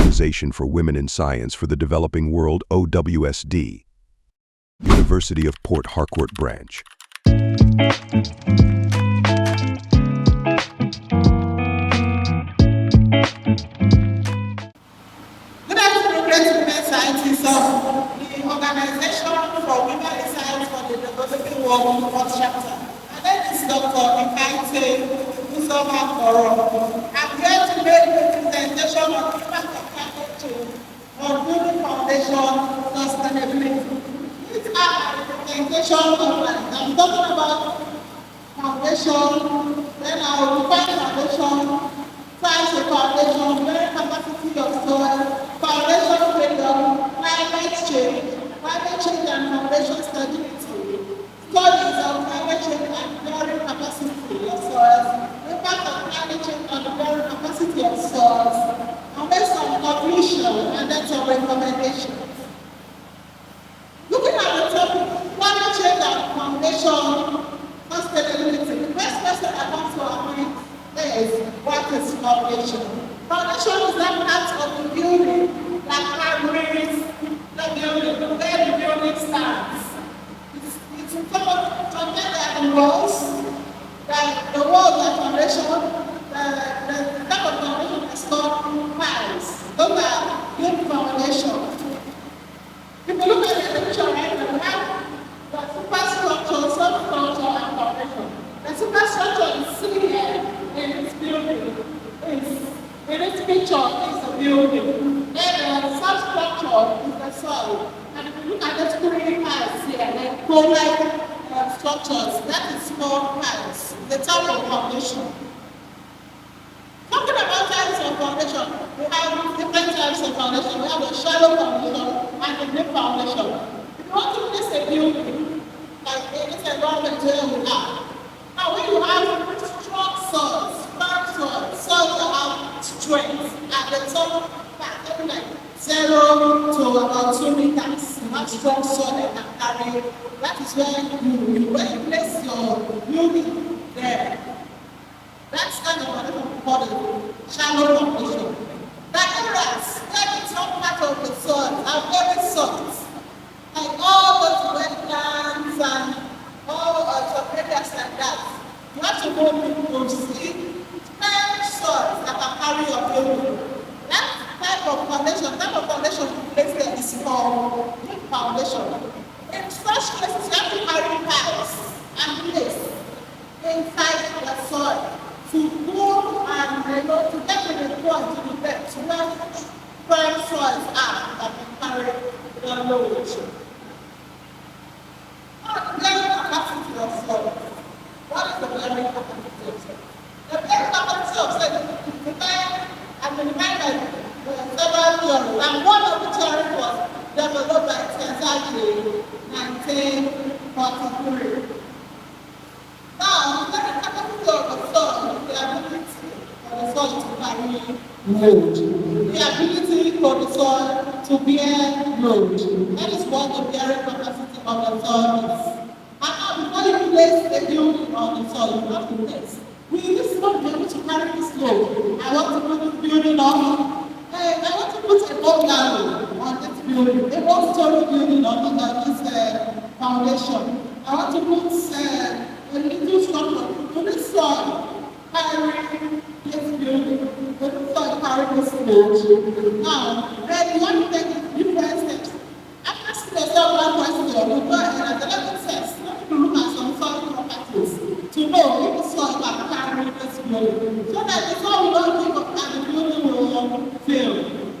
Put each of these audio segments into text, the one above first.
Organization for Women in Science for the Developing World, OWSD, University of Port Harcourt Branch. Good afternoon, great women scientists of the Organization for Women in Science for the Developing World, Port Chapter. My name is Dr. Harcourt. I'm here to make a presentation on the impact of climate change on building foundation sustainability. These are the presentation outlines. I'm talking about foundation, then I will define foundation, size of foundation, bearing capacity of soil, foundation failure, climate change and foundation stability, studies of climate change and bearing capacity of soils, impact of climate change on the bearing capacity of soils, and based on conclusion and then some recommendation. Looking at the topic, climate change and foundation sustainability, the first question that comes to our mind is, what is foundation? Foundation is that part of the building that carries the building, where the building stands. It's contained in the walls, that the walls are foundation, the type of foundation is called piles. Those are good foundation. If you look at the picture right now, we have the superstructure, substructure, and foundation. The superstructure is seen here in this building. In this picture is the building. Then the substructure is the soil. And if you look at the three piles here, like pole-like structures, that is called piles, the type of foundation. Talking about types of foundation, we have different types of foundation. We have a shallow foundation and a deep foundation. If you want to place a building, like in this environment where we are, now when you have strong soils, firm soils that have strength, and the top part, like 0 to about 2 meters, you have strong soil that can carry. That is when you place your building there. That's kind of what we call the shallow foundation. The areas where the top part of the soil are very soft, like all those wetlands and all some areas like that. You have to go to see firm soils that can carry your building. That type of foundation you place there is called deep foundation. In such places, you have to carry piles and place inside the soil to go and to get to the point, to the depth, where firm soils are that can carry the load. The bearing capacity of soil. What is the bearing capacity of soil? The bearing capacity of soil is defined and defined by several theories, and one of the theories was developed by in 1943. Now, the bearing capacity of the soil is the ability for the soil to carry load. The ability for the soil to bear load. That is what the bearing capacity of the soil is. And now, before you place the building on the soil, you have to place. Will this not be able to carry this load? I want to put this building on. I want to put a bungalow on this building, a one-story building on this foundation. I want to put a little structure to the soil, carry this building, the soil carry this load. Now, then you want to take different steps. After asking yourself one question, you go ahead and let me test. Let me look at some soil properties to know if the soil can carry this building. So that the soil will not give up and the building will fail.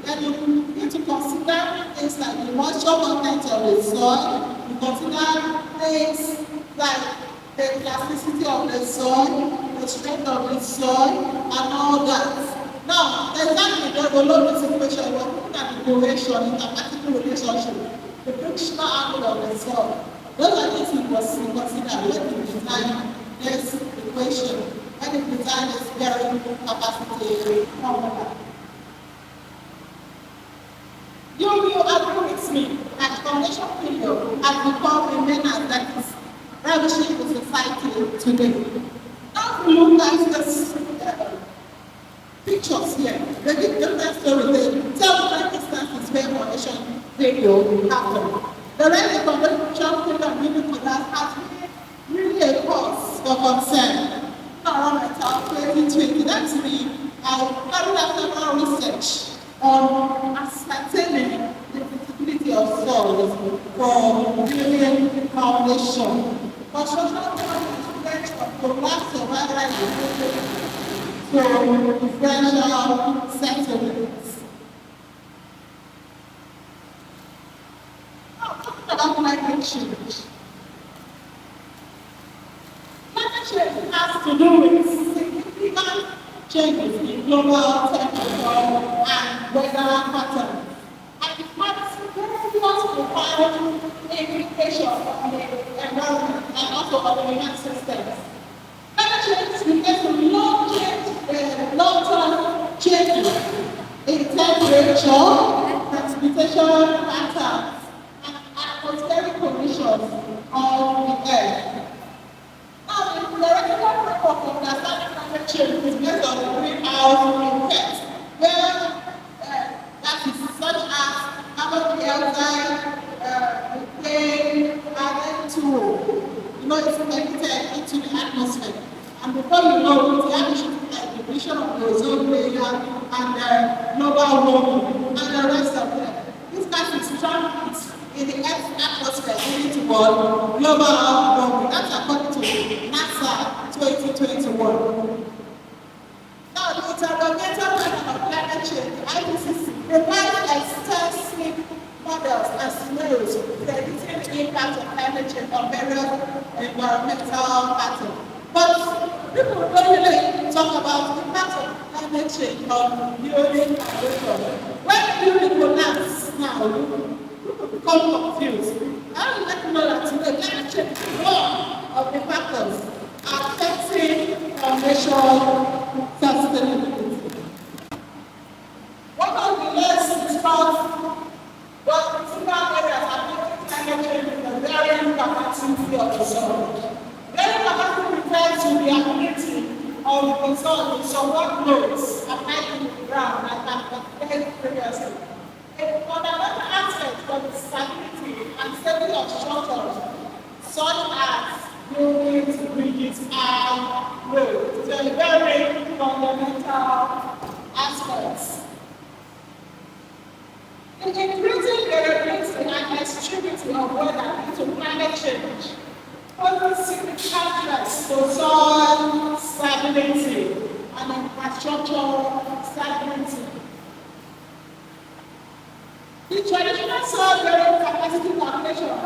Then you need to consider things like the moisture content of the soil. You consider things like the plasticity of the soil, the strength of the soil, and all that. Now, exactly the development situation, we're looking at the duration, interparticle relationship, the frictional angle of the soil. Those are things we must consider when we design this equation, when we design this bearing capacity formula. You will agree with me that foundation failure has become a menace that is ravishing the society today. Now we look at this pictures here, they give different stories. They tell failure happen. The rest of the convention failure really collapse has been really a cause for concern. Around 2020, that's me. I carried out several research on ascertaining the feasibility of soils for building foundation. Construction is from last survival to differential settlements. Now, talking about climate change. Climate change has to do with significant changes in global temperature and weather patterns. And it has various profound implications on the environment and also on the human systems. Climate change refers to long-term changes in temperature, precipitation patterns, and atmospheric conditions on the Earth. Now, the theoretical framework of understanding climate change is based on the greenhouse effect, where that is such as carbon dioxide, methane, and two. It's emitted into the atmosphere. And before you know it, the emission like the depletion of the ozone layer and global warming and the rest of them. These gases transit in the Earth's atmosphere leading to global warming. That's according to NASA 2021. Now, the Intergovernmental Panel on Climate Change, the IPCC, provides extensive models and scenarios predicting the impact of climate change on various environmental patterns. But people don't really talk about the impact of climate change on building and water. When the building collapses now, people become confused. I would like to know that today climate change is one of the factors affecting foundation sustainability. One of the lessons taught was critical areas affecting climate change in the varying capacity of the soil. Varying capacity refers to the ability of the soil to support loads applied to the ground that have been previously. A fundamental aspect of the stability and safety of structures, such as buildings, bridges, and roads, are very fundamental aspects. In increasing variability and extremity of weather due to climate change, poses significant threats to soil stability and infrastructure stability. The traditional soil bearing capacity calculation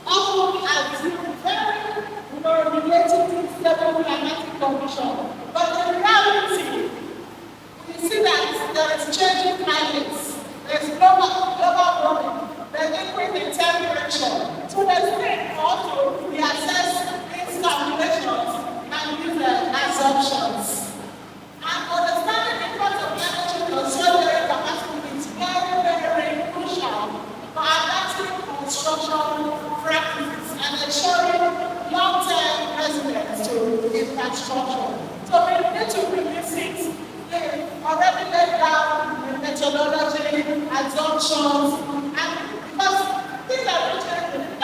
often assumes very relatively stable climatic conditions, but in reality, we see that there is changing climates. There's global warming, there's increase in temperature. So the state also reassess these calculations and these assumptions. And understanding the impact of climate change on soil bearing capacity is very crucial for adapting construction practices and ensuring long-term resilience to infrastructure. So we need to revisit already laid down the methodology, assumptions, and because these are changing, the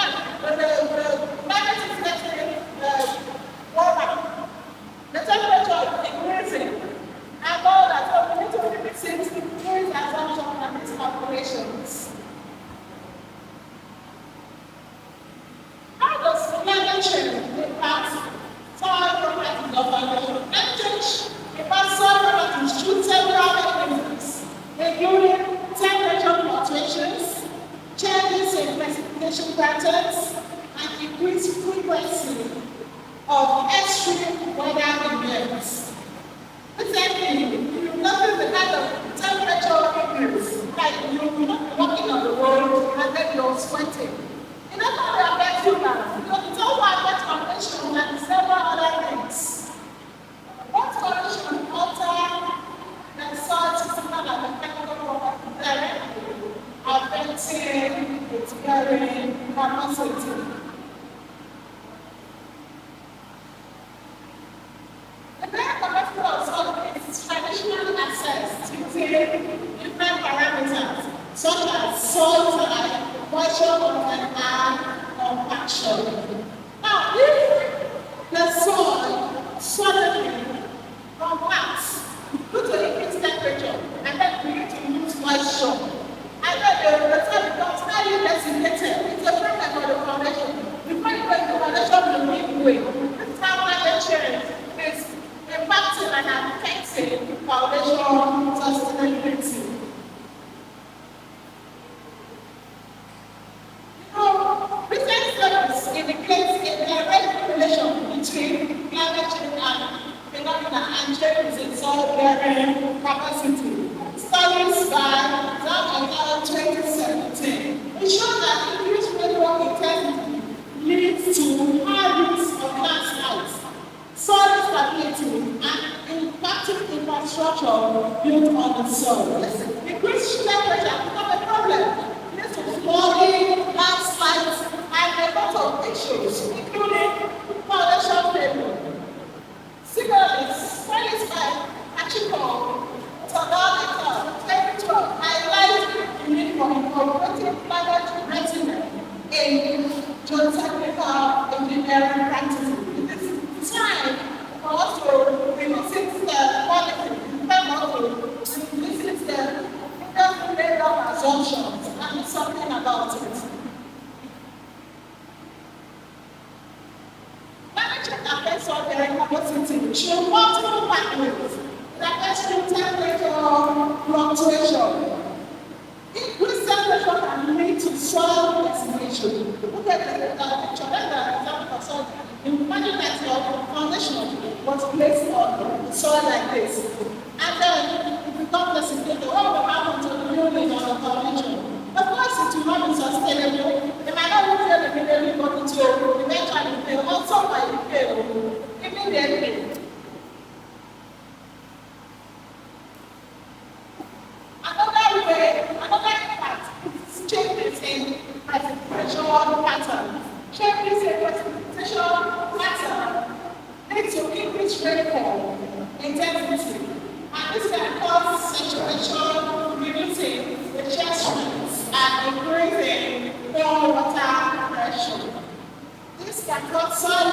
climate is getting warmer, the temperature is increasing, and all that. So we need to revisit these assumptions and these calculations. How does climate change impact soil properties of foundation? Climate change impacts soil properties through several mechanisms, including temperature fluctuations, changes in precipitation patterns, and increased frequency of extreme weather events. Exactly, you notice the kind of temperature increase, like you'll be walking on the road and then you're sweating. It doesn't only affect humans, because it also affects foundation and several other things. What condition alter the soil's physical and mechanical properties directly, affecting its carrying capacity? The carrying capacity of soil is traditionally assessed using different parameters, such as soil preparation of an compaction. Now, if the soil suddenly compacts due to increased temperature and then begin to lose moisture, and then the soil becomes highly desiccated, it's a problem for the foundation. Before you break the foundation will give way. This is how climate change is impacting and affecting foundation sustainability. Recent studies indicate a direct correlation between climate change and phenomena and changes in soil bearing capacity. Studies by Zhang 2017 it shows that increased rainfall intensity leads to high risk of landslides, soil instability, and impacting infrastructure built on the soil. Increased temperature becomes a problem. Flooding, landslides, and a lot of issues, including foundation failure. Similarly, studies by Harcourt, 2012 highlight the need for incorporating climate resilience in geotechnical engineering practices. It is time for us to revisit the quality, to revisit the laid-down assumptions and do something about it. Climate change affects soil bearing capacity through multiple pathways. It affects through temperature fluctuation. Increased temperature can lead to soil decimation. Look at the picture. That's an example of soil. Imagine that your foundation was placed on soil like this. And then it becomes desiccated. What will happen to the building or the foundation? Of course, it will not be sustainable. They might not fail immediately, but it will eventually fail. Also, might fail immediately. Another impact is changes in precipitation pattern. Changes in precipitation pattern lead to increased rainfall intensity. And this can cause saturation, reducing the chest strength and increasing water pressure. This can cause soil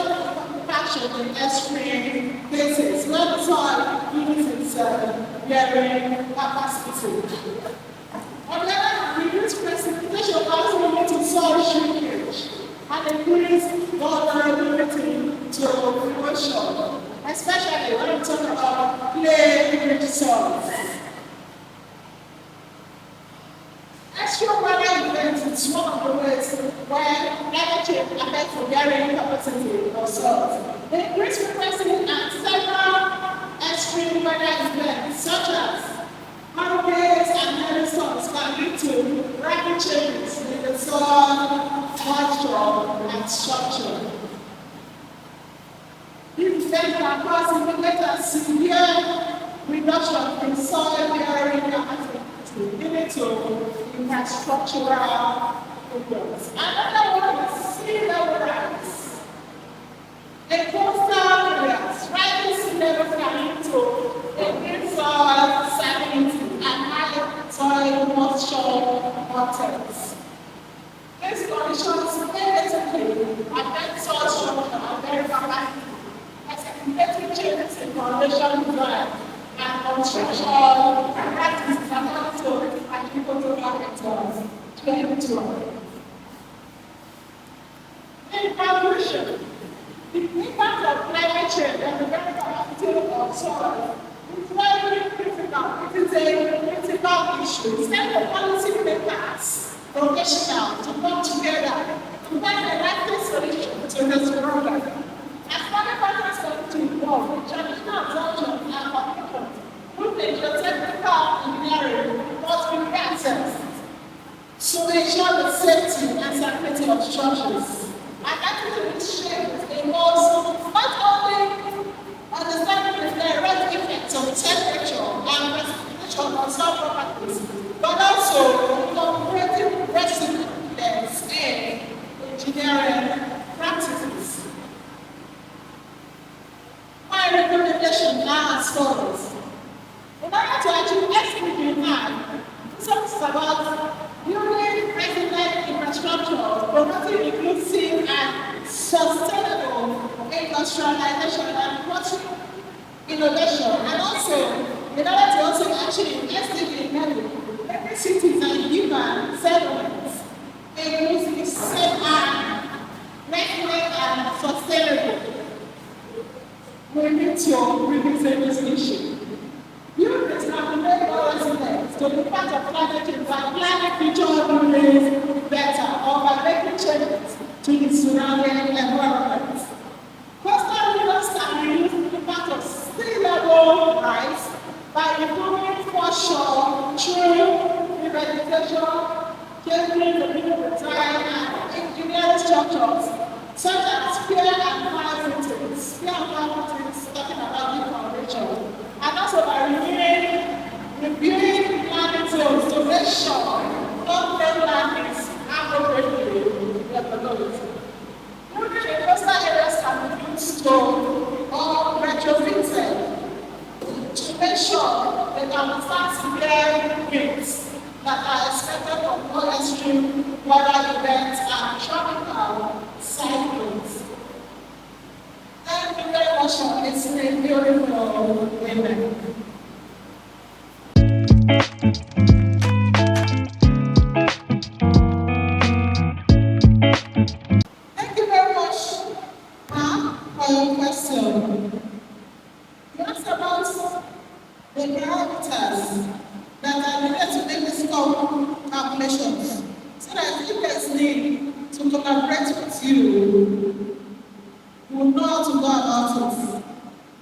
compaction in extreme cases where the soil loses its bearing capacity. On the other hand, reduced precipitation also leads to soil shrinkage and increased vulnerability to erosion, especially when we talk about clay-rich soils. Extreme weather events is one of the ways where climate change affects the bearing capacity of soils. The increased frequency and several extreme weather events, such as hurricanes and hailstorms, can lead to rapid changes in the soil moisture and structure. These events can cause immediate and severe reduction in soil bearing capacity, leading to infrastructural problems. Another one is sea level rise. In coastal areas, rising sea levels can lead to increased soil salinity and high soil moisture contents. These conditions negatively affect soil structure and bearing capacity, accelerating changes in foundation design and construction practices according to agricultural hectares 2012. In conclusion, the impact of climate change on the bearing capacity of soil is very critical. It is a critical issue. It's time for policy makers, professionals to come together to find a lasting solution to this problem. As manufacturers continue to involve in traditional absorption and applications, with the geotechnical engineering must be accessed to ensure the safety and security of structures. And actively this change involves not only understanding the direct effects of temperature and precipitation on soil properties, but also incorporating resilience in engineering practices. My recommendation now as follows. In order to achieve SDG 9, this is about building resilient infrastructure, promoting inclusive and sustainable industrialization and promoting innovation, and also in order to also achieve SDG level, every citizen given settlements inclusive, safe and regular and sustainable. We need to revisit this issue. Youth is nominated all residents to be part of climate change by planning future urban better or by making changes to the surrounding environment. Coastal rivers can reduce the impact of sea level rise by improving foreshore through revegetation, changing the mineral design, and engineering structures such as pier and fire fittings, talking about deforestation, and also by reviewing planning zones to make sure non-land land is appropriately developed. Moving in coastal areas can be used to or retrofitted to make sure they can withstand severe winds that are expected from more extreme weather events and tropical cyclones. Thank you very much for listening. Beautiful women. Thank you very much, ma'am, for your question. You asked about the parameters that are needed to make these calculations, so that if there's need to collaborate with you, you will know how to go about it.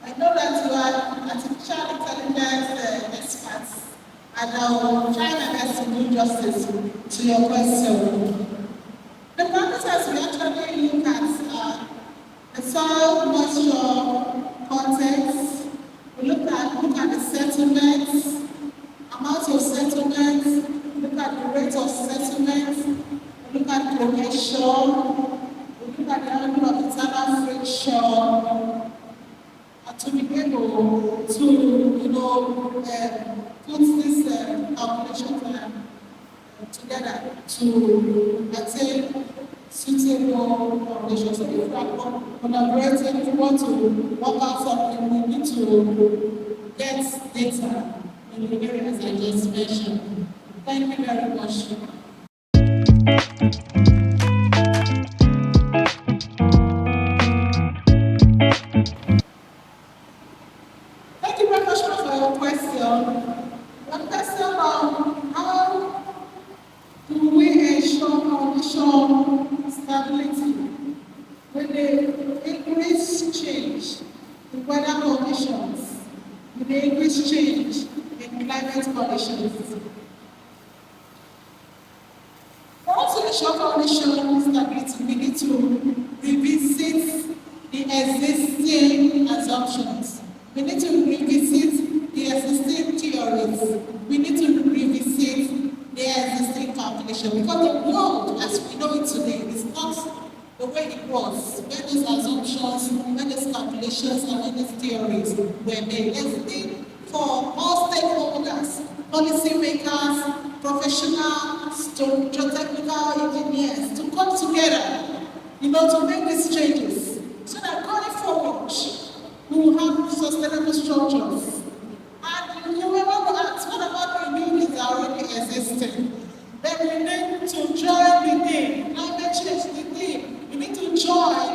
I know that you are artificial intelligence experts, and I will try my best to do justice to your question. The parameters we actually look at the soil moisture context. We look at the settlements, amount of settlements, look at the rate of settlements, we look at location, we look at the angle of internal friction, and to be able to, put this calculation together to attain suitable conditions. So if we are collaborating, if we want to work out something, we need to get data in the areas I just mentioned. Thank you very much. Thank you very much for your question. The question on how do we ensure condition stability when the increased change in weather conditions, with the increased change in climate conditions. For us to ensure condition stability, we need to revisit the existing assumptions. We need to revisit the existing theories. We need to revisit the existing calculation, because the world as we know it today is not the way it was when these assumptions, when these calculations, and when these theories were made. There's need for all stakeholders, policymakers, professionals, geotechnical engineers to come together, to make these changes, so that going forward, we will have sustainable structures. And you will want to ask, what about the buildings that are already existing? Then we need to join the thing, climate change the thing. We need to join,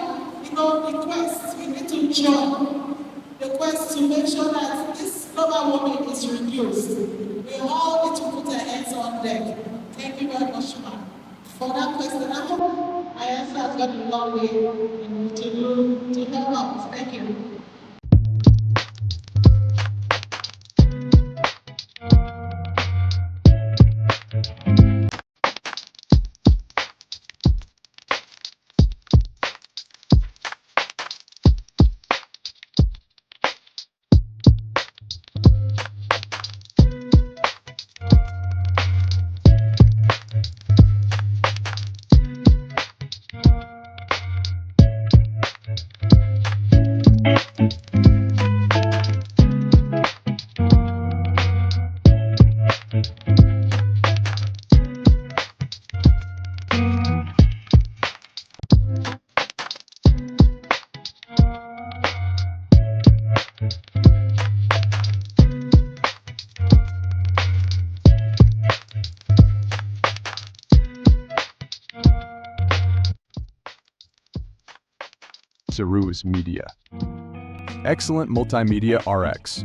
the quest. We need to join the quest to make sure that this global warming is reduced. We all need to put our hands on deck. Thank you very much, ma'am, for that question. I hope I answered has gone a long way to help out. Thank you. Cerus Media. Excellent Multimedia RX.